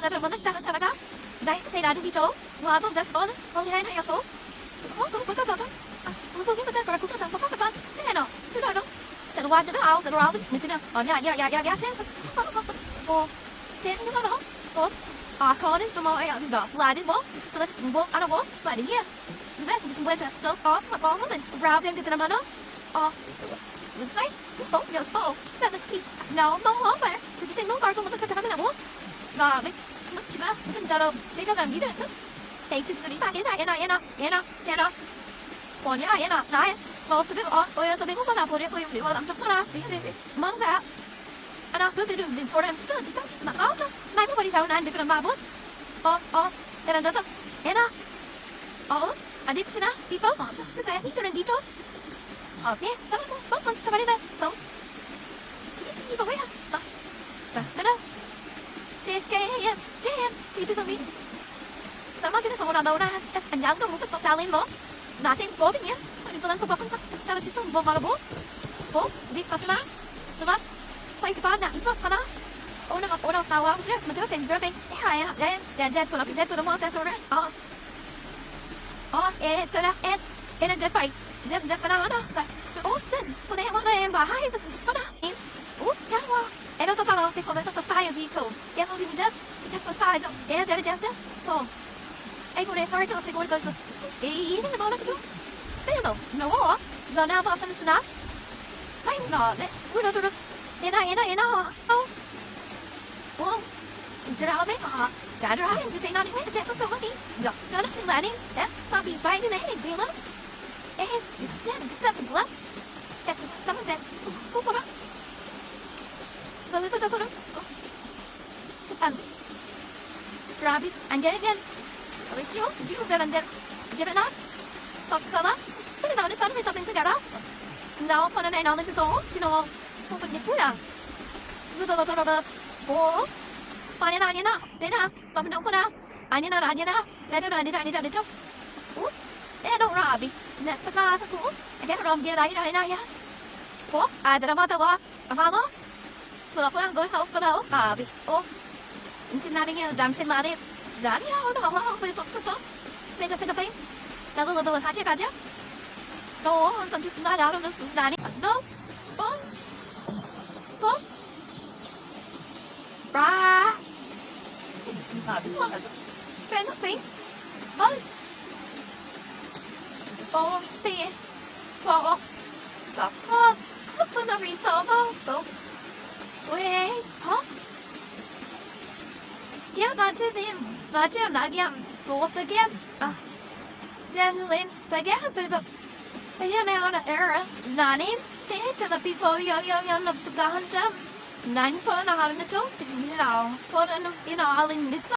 that I'm going to have a gap. Dahil kasi natin dito, wabang das on, ang yan ay ako. Ito, pagkatoto. Lupugin pa dyan para kukas ang pagkakapan. Ano, tunado. Taluwad na daw, taluwad. Nito na, ya. Po, tiyan mo ano? Po, ako rin tumawa ay ang ladin mo. Setelah mo, ano mo, ladi here. Diba, hindi mo sa to, mo din. Bravo yung kita naman, no? Good size. Yes, no, over. Kasi tingnan mo, kartong magkatabi na mo. Grabe. Diba? Ang sarap. Teka, saan dito ito? Take this video. Yan. Pon ya, yan. Mau tabi mo, tabi mo pala po rin. Walang tapara. Mangga. Anak, tuh din for them to do this. Auto. May mo ba dito na hindi ko na mabot? Tara dito. Yan. Andito sila. Pipo. Kasi ito rin dito. Okay, tama po. Tama rin tayo. Hindi pa ba yan? Ano? Damn. Dito kami. Sama ka na sa una-una. At anyang mo talin mo. Natin po rin yan. Ano ko lang ito papang kasi tala sito. Bumalabo. Po, hindi pa sila. Tulas. May pa na. Ipa pa na. Unang tawa ko sila. Matiba sa girl bang. Yan. Pula mo. That's alright. Ito na. Ito pa. Diyan pa na ano. This. Punay mo na yung bahay. Tapos pa na. Yan mo. Ito totoo. Tiko na ito tayo dito. Yan mo din dyan. Ito tayo. Diyan. Po. Ay, kung sorry ko. Tiko ko. Hindi na ba na ko. Ano? No. Zona ba sa nasana? Ay, no. Uno. Yan. Po. Grabe. Dadarahin. Dito na rin. Ito ko. Gana sila rin. Mabi. Bahay na rin. Bilo. Yan. Ito plus. Tama din. Pupura. Ito. Grabe. Andyan yan. Yung ganun din. Ganun na. Pagsalas. Pwede na ulit. Paano may tabing tagaraw? Now, paano na inalit ito? Ginawa. Pupagnik mo lang. Ito. Po. Paano na. Di na. Pamandaw ko na. Anya na. Dito. Ano, Robbie? Napakasa ko. Again, Robbie, na. Po. Ada na matawa. Apalo? Pula. Go help ko na. Robbie. Hindi natin yung damsin natin. Dari ako. Pwede. Nalulubog ang haja. No, ang tagis na laro ng dani. No. Po. Bra. Sinabi mo. Pwede. Sige. Po. Tapos. Ako na resolve. Wait. Hot. Kaya nagyam. Bot again. Gentlemen, tagad. Ayan na era. Nanim. Dito na people yung napagdahan dyan. 9 po na harin na ito. Tingin nila. Po na inaalin nito.